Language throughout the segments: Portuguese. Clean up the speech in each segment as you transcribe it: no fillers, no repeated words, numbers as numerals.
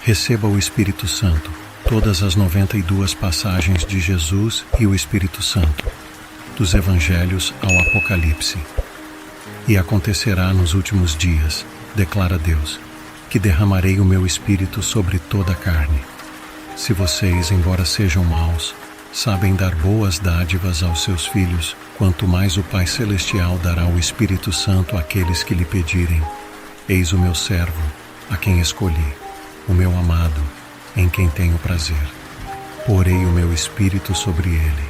Receba o Espírito Santo, todas as 92 passagens de Jesus e o Espírito Santo, dos Evangelhos ao Apocalipse. E acontecerá nos últimos dias, declara Deus, que derramarei o meu Espírito sobre toda a carne. Se vocês, embora sejam maus, sabem dar boas dádivas aos seus filhos, quanto mais o Pai Celestial dará o Espírito Santo àqueles que lhe pedirem. Eis o meu servo, a quem escolhi, o meu amado, em quem tenho prazer. Porei o meu Espírito sobre ele,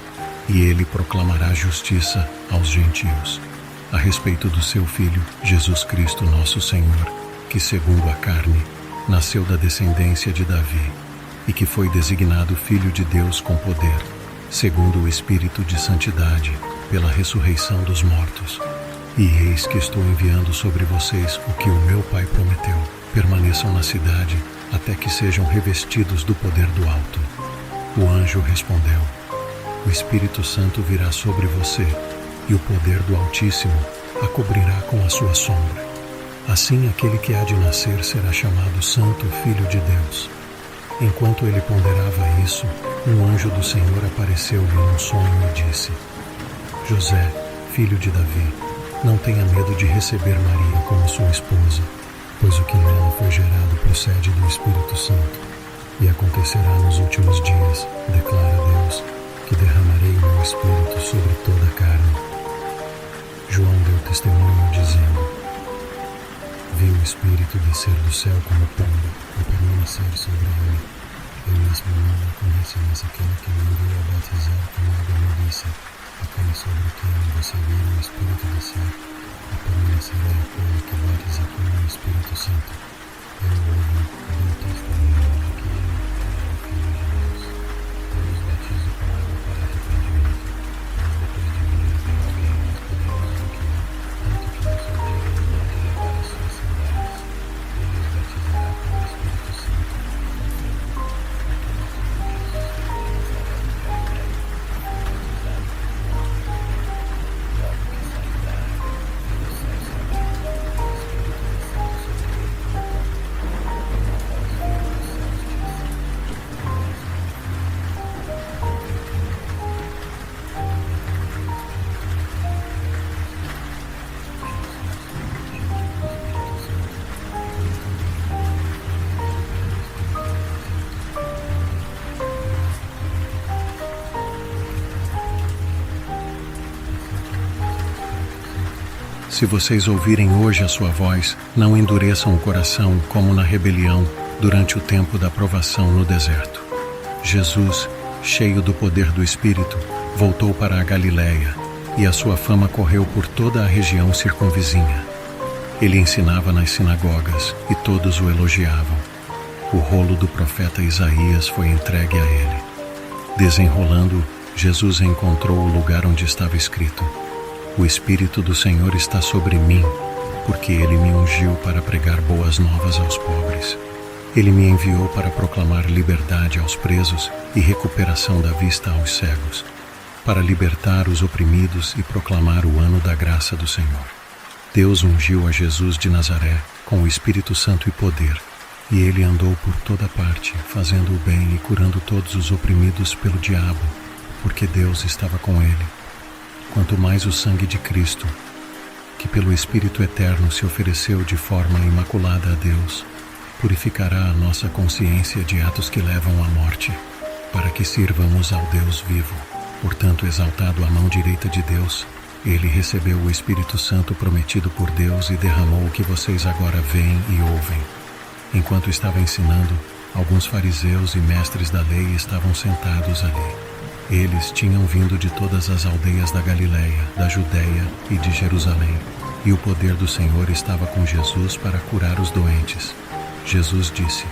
e ele proclamará justiça aos gentios, a respeito do seu Filho, Jesus Cristo nosso Senhor, que segundo a carne, nasceu da descendência de Davi, e que foi designado Filho de Deus com poder, segundo o Espírito de santidade, pela ressurreição dos mortos. E eis que estou enviando sobre vocês o que o meu Pai prometeu. Permaneçam na cidade, até que sejam revestidos do poder do alto. O anjo respondeu: O Espírito Santo virá sobre você, e o poder do Altíssimo a cobrirá com a sua sombra. Assim aquele que há de nascer será chamado Santo Filho de Deus. Enquanto ele ponderava isso, um anjo do Senhor apareceu-lhe num sonho e disse: José, filho de Davi, não tenha medo de receber Maria como sua esposa, pois o que nela foi gerado procede do Espírito Santo. E acontecerá nos últimos dias, declara Deus, que derramarei o meu Espírito sobre toda a carne. João deu testemunho dizendo: Vi o Espírito descer do céu como pomba e permanecer sobre ele. Eu mesmo não conhecemos aquele que me enviou a batizar com água me disse: Aquele sobre quem você vir o Espírito descer, e permanecerá aquele que batiza com o Espírito Santo. Eu ouvi o meu testemunho de que ele é o Filho de Deus. Eu os batizo com água para arrependimento, mas depois de mim vem alguém mais poderoso do que eu, tanto que não sou digno nem de levar as suas sandálias. Ele os batizará com o Espírito Santo. Se vocês ouvirem hoje a sua voz, não endureçam o coração como na rebelião durante o tempo da provação no deserto. Jesus, cheio do poder do Espírito, voltou para a Galiléia, e a sua fama correu por toda a região circunvizinha. Ele ensinava nas sinagogas, e todos o elogiavam. O rolo do profeta Isaías foi entregue a ele. Desenrolando, Jesus encontrou o lugar onde estava escrito: O Espírito do Senhor está sobre mim, porque Ele me ungiu para pregar boas novas aos pobres. Ele me enviou para proclamar liberdade aos presos e recuperação da vista aos cegos, para libertar os oprimidos e proclamar o ano da graça do Senhor. Deus ungiu a Jesus de Nazaré com o Espírito Santo e poder, e ele andou por toda parte, fazendo o bem e curando todos os oprimidos pelo diabo, porque Deus estava com ele. Quanto mais o sangue de Cristo, que pelo Espírito Eterno se ofereceu de forma imaculada a Deus, purificará a nossa consciência de atos que levam à morte, para que sirvamos ao Deus vivo. Portanto, exaltado à mão direita de Deus, ele recebeu o Espírito Santo prometido por Deus e derramou o que vocês agora veem e ouvem. Enquanto estava ensinando, alguns fariseus e mestres da lei estavam sentados ali. Eles tinham vindo de todas as aldeias da Galiléia, da Judéia e de Jerusalém, e o poder do Senhor estava com Jesus para curar os doentes. Jesus disse: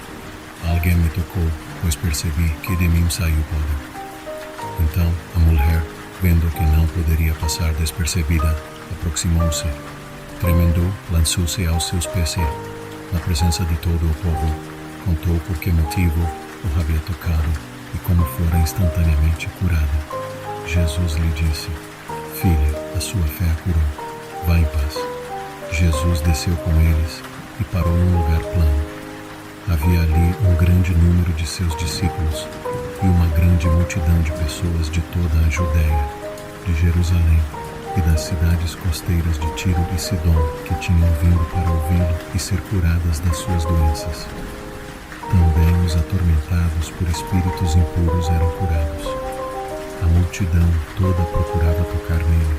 Alguém me tocou, pois percebi que de mim saiu poder. Então a mulher, vendo que não poderia passar despercebida, aproximou-se. Tremendo, lançou-se aos seus pés e, na presença de todo o povo, contou por que motivo o havia tocado e como fora instantaneamente curada. Jesus lhe disse: Filha, a sua fé a curou. Vá em paz. Jesus desceu com eles e parou num lugar plano. Havia ali um grande número de seus discípulos e uma grande multidão de pessoas de toda a Judéia, de Jerusalém e das cidades costeiras de Tiro e Sidom, que tinham vindo para ouvi-lo e ser curadas das suas doenças. Também os atormentados por espíritos impuros eram curados. A multidão toda procurava tocar nele,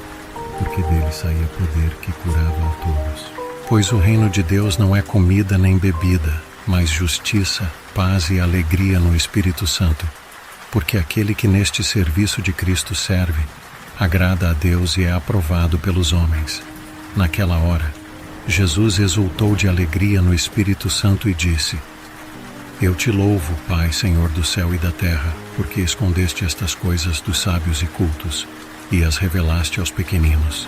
porque dele saía poder que curava a todos. Pois o reino de Deus não é comida nem bebida, mas justiça, paz e alegria no Espírito Santo, porque aquele que neste serviço de Cristo serve, agrada a Deus e é aprovado pelos homens. Naquela hora, Jesus exultou de alegria no Espírito Santo e disse: Eu te louvo, Pai, Senhor do céu e da terra, porque escondeste estas coisas dos sábios e cultos e as revelaste aos pequeninos.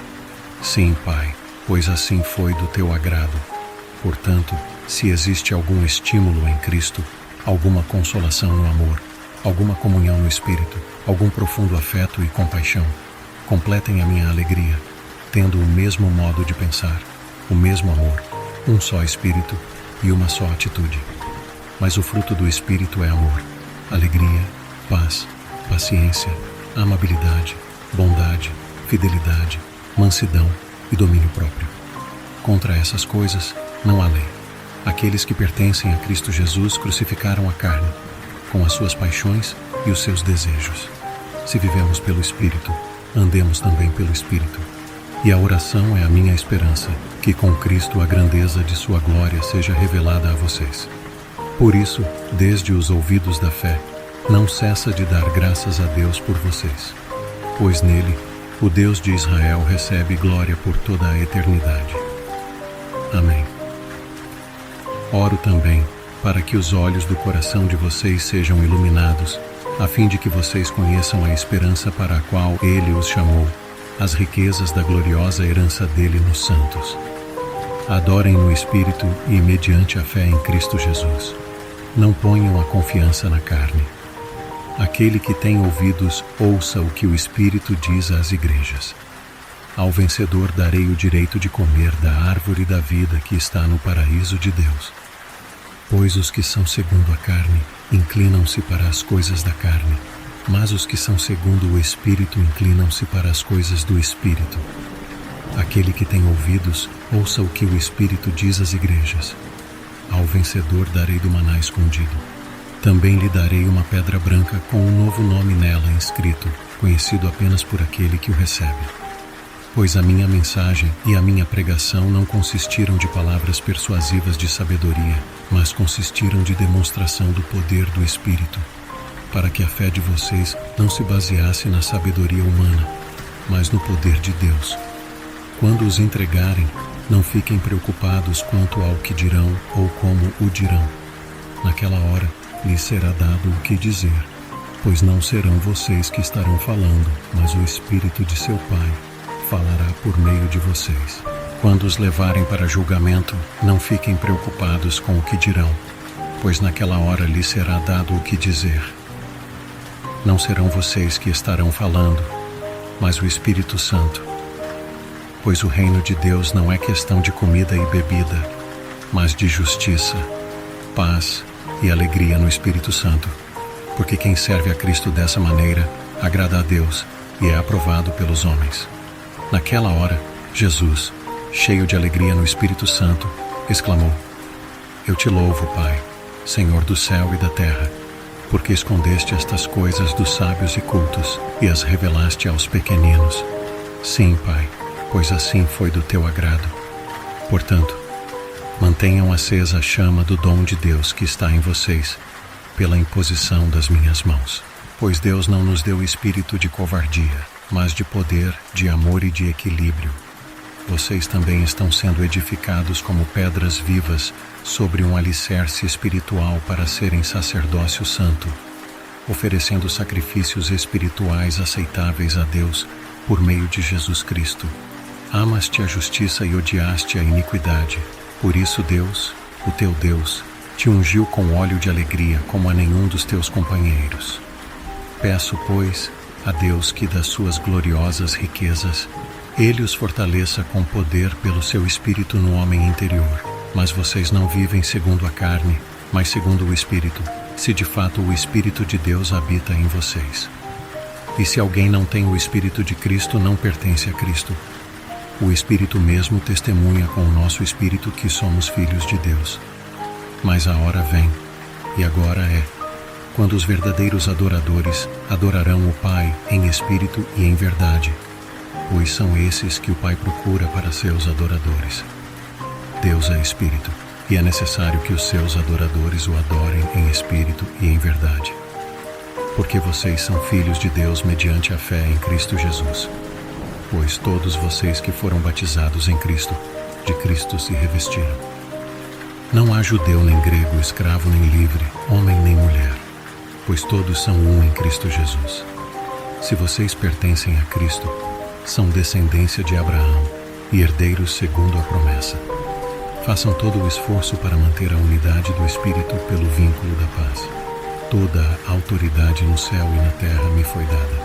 Sim, Pai, pois assim foi do teu agrado. Portanto, se existe algum estímulo em Cristo, alguma consolação no amor, alguma comunhão no Espírito, algum profundo afeto e compaixão, completem a minha alegria, tendo o mesmo modo de pensar, o mesmo amor, um só Espírito e uma só atitude. Mas o fruto do Espírito é amor, alegria, paz, paciência, amabilidade, bondade, fidelidade, mansidão e domínio próprio. Contra essas coisas não há lei. Aqueles que pertencem a Cristo Jesus crucificaram a carne, com as suas paixões e os seus desejos. Se vivemos pelo Espírito, andemos também pelo Espírito. E a oração é a minha esperança, que com Cristo a grandeza de sua glória seja revelada a vocês. Por isso, desde os ouvidos da fé, não cessa de dar graças a Deus por vocês, pois nele, o Deus de Israel recebe glória por toda a eternidade. Amém. Oro também para que os olhos do coração de vocês sejam iluminados, a fim de que vocês conheçam a esperança para a qual Ele os chamou, as riquezas da gloriosa herança dele nos santos. Adorem no Espírito e mediante a fé em Cristo Jesus. Não ponham a confiança na carne. Aquele que tem ouvidos, ouça o que o Espírito diz às igrejas. Ao vencedor darei o direito de comer da árvore da vida que está no paraíso de Deus. Pois os que são segundo a carne inclinam-se para as coisas da carne, mas os que são segundo o Espírito inclinam-se para as coisas do Espírito. Aquele que tem ouvidos, ouça o que o Espírito diz às igrejas. Ao vencedor darei do maná escondido. Também lhe darei uma pedra branca com um novo nome nela inscrito, conhecido apenas por aquele que o recebe. Pois a minha mensagem e a minha pregação não consistiram de palavras persuasivas de sabedoria, mas consistiram de demonstração do poder do Espírito, para que a fé de vocês não se baseasse na sabedoria humana, mas no poder de Deus. Quando os entregarem, não fiquem preocupados quanto ao que dirão ou como o dirão. Naquela hora, lhes será dado o que dizer, pois não serão vocês que estarão falando, mas o Espírito de seu Pai falará por meio de vocês. Quando os levarem para julgamento, não fiquem preocupados com o que dirão, pois naquela hora lhes será dado o que dizer. Não serão vocês que estarão falando, mas o Espírito Santo. Pois o reino de Deus não é questão de comida e bebida, mas de justiça, paz e alegria no Espírito Santo. Porque quem serve a Cristo dessa maneira agrada a Deus e é aprovado pelos homens. Naquela hora, Jesus, cheio de alegria no Espírito Santo, exclamou: Eu te louvo, Pai, Senhor do céu e da terra, porque escondeste estas coisas dos sábios e cultos e as revelaste aos pequeninos. Sim, Pai, pois assim foi do teu agrado. Portanto, mantenham acesa a chama do dom de Deus que está em vocês, pela imposição das minhas mãos. Pois Deus não nos deu espírito de covardia, mas de poder, de amor e de equilíbrio. Vocês também estão sendo edificados como pedras vivas sobre um alicerce espiritual para serem sacerdócio santo, oferecendo sacrifícios espirituais aceitáveis a Deus por meio de Jesus Cristo. Amaste a justiça e odiaste a iniquidade. Por isso Deus, o teu Deus, te ungiu com óleo de alegria como a nenhum dos teus companheiros. Peço, pois, a Deus que das suas gloriosas riquezas, Ele os fortaleça com poder pelo seu Espírito no homem interior. Mas vocês não vivem segundo a carne, mas segundo o Espírito, se de fato o Espírito de Deus habita em vocês. E se alguém não tem o Espírito de Cristo, não pertence a Cristo. O Espírito mesmo testemunha com o nosso Espírito que somos filhos de Deus. Mas a hora vem, e agora é, quando os verdadeiros adoradores adorarão o Pai em espírito e em verdade, pois são esses que o Pai procura para seus adoradores. Deus é Espírito, e é necessário que os seus adoradores o adorem em espírito e em verdade. Porque vocês são filhos de Deus mediante a fé em Cristo Jesus. Pois todos vocês que foram batizados em Cristo, de Cristo se revestiram. Não há judeu nem grego, escravo nem livre, homem nem mulher, pois todos são um em Cristo Jesus. Se vocês pertencem a Cristo, são descendência de Abraão e herdeiros segundo a promessa. Façam todo o esforço para manter a unidade do Espírito pelo vínculo da paz. Toda a autoridade no céu e na terra me foi dada.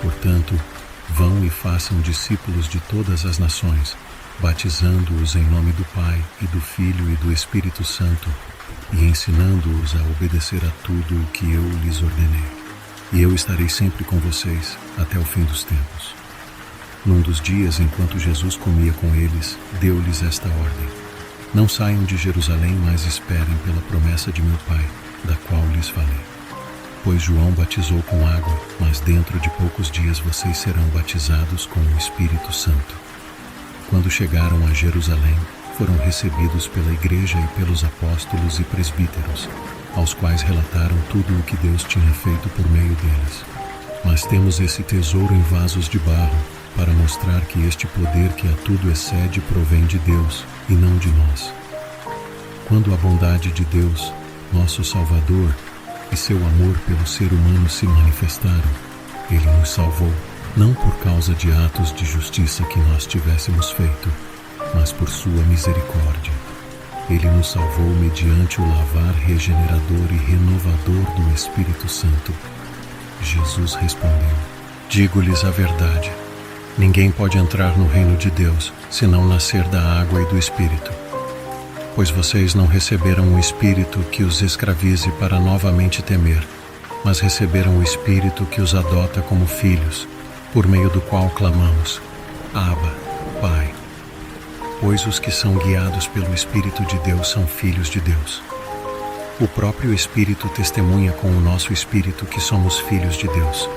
Portanto, vão e façam discípulos de todas as nações, batizando-os em nome do Pai e do Filho e do Espírito Santo, e ensinando-os a obedecer a tudo o que eu lhes ordenei. E eu estarei sempre com vocês até o fim dos tempos. Num dos dias, enquanto Jesus comia com eles, deu-lhes esta ordem: não saiam de Jerusalém, mas esperem pela promessa de meu Pai, da qual lhes falei. Pois João batizou com água, mas dentro de poucos dias vocês serão batizados com o Espírito Santo. Quando chegaram a Jerusalém, foram recebidos pela igreja e pelos apóstolos e presbíteros, aos quais relataram tudo o que Deus tinha feito por meio deles. Mas temos esse tesouro em vasos de barro, para mostrar que este poder que a tudo excede provém de Deus e não de nós. Quando a bondade de Deus, nosso Salvador, e seu amor pelo ser humano se manifestaram, Ele nos salvou, não por causa de atos de justiça que nós tivéssemos feito, mas por sua misericórdia. Ele nos salvou mediante o lavar regenerador e renovador do Espírito Santo. Jesus respondeu: digo-lhes a verdade. Ninguém pode entrar no reino de Deus, senão nascer da água e do Espírito. Pois vocês não receberam o Espírito que os escravize para novamente temer, mas receberam o Espírito que os adota como filhos, por meio do qual clamamos: Abba, Pai. Pois os que são guiados pelo Espírito de Deus são filhos de Deus. O próprio Espírito testemunha com o nosso Espírito que somos filhos de Deus.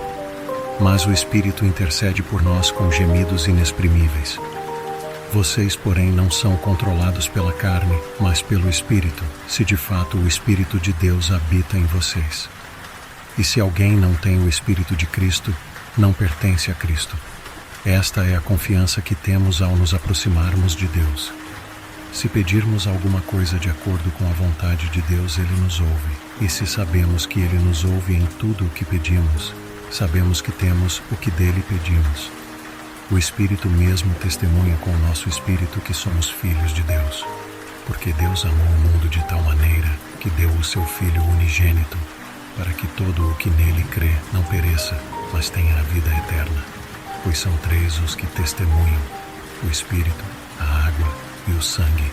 Mas o Espírito intercede por nós com gemidos inexprimíveis. Vocês, porém, não são controlados pela carne, mas pelo Espírito, se de fato o Espírito de Deus habita em vocês. E se alguém não tem o Espírito de Cristo, não pertence a Cristo. Esta é a confiança que temos ao nos aproximarmos de Deus. Se pedirmos alguma coisa de acordo com a vontade de Deus, Ele nos ouve. E se sabemos que Ele nos ouve em tudo o que pedimos, sabemos que temos o que dele pedimos. O Espírito mesmo testemunha com o nosso Espírito que somos filhos de Deus. Porque Deus amou o mundo de tal maneira que deu o seu Filho unigênito, para que todo o que nele crê não pereça, mas tenha a vida eterna. Pois são três os que testemunham: o Espírito, a água e o sangue,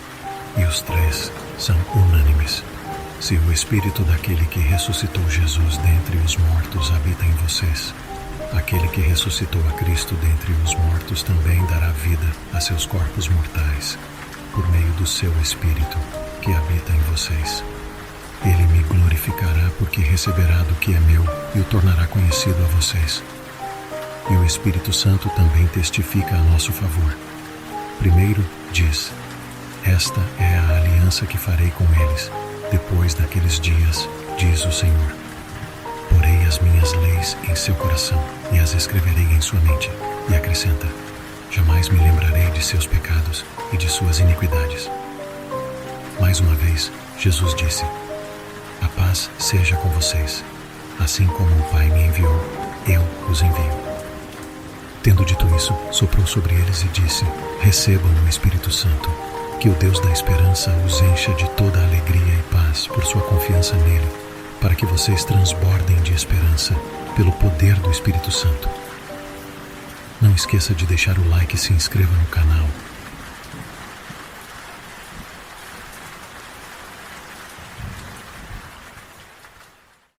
e os três são unânimes. Se o Espírito daquele que ressuscitou Jesus dentre os mortos habita em vocês, aquele que ressuscitou a Cristo dentre os mortos também dará vida a seus corpos mortais, por meio do seu Espírito que habita em vocês. Ele me glorificará porque receberá do que é meu e o tornará conhecido a vocês. E o Espírito Santo também testifica a nosso favor. Primeiro diz: esta é a aliança que farei com eles depois daqueles dias, diz o Senhor. Porei as minhas leis em seu coração e as escreverei em sua mente. E acrescenta: jamais me lembrarei de seus pecados e de suas iniquidades. Mais uma vez, Jesus disse: a paz seja com vocês. Assim como o Pai me enviou, eu os envio. Tendo dito isso, soprou sobre eles e disse: recebam o Espírito Santo. Que o Deus da esperança os encha de toda alegria e paz por sua confiança nele, para que vocês transbordem de esperança pelo poder do Espírito Santo. Não esqueça de deixar o like e se inscreva no canal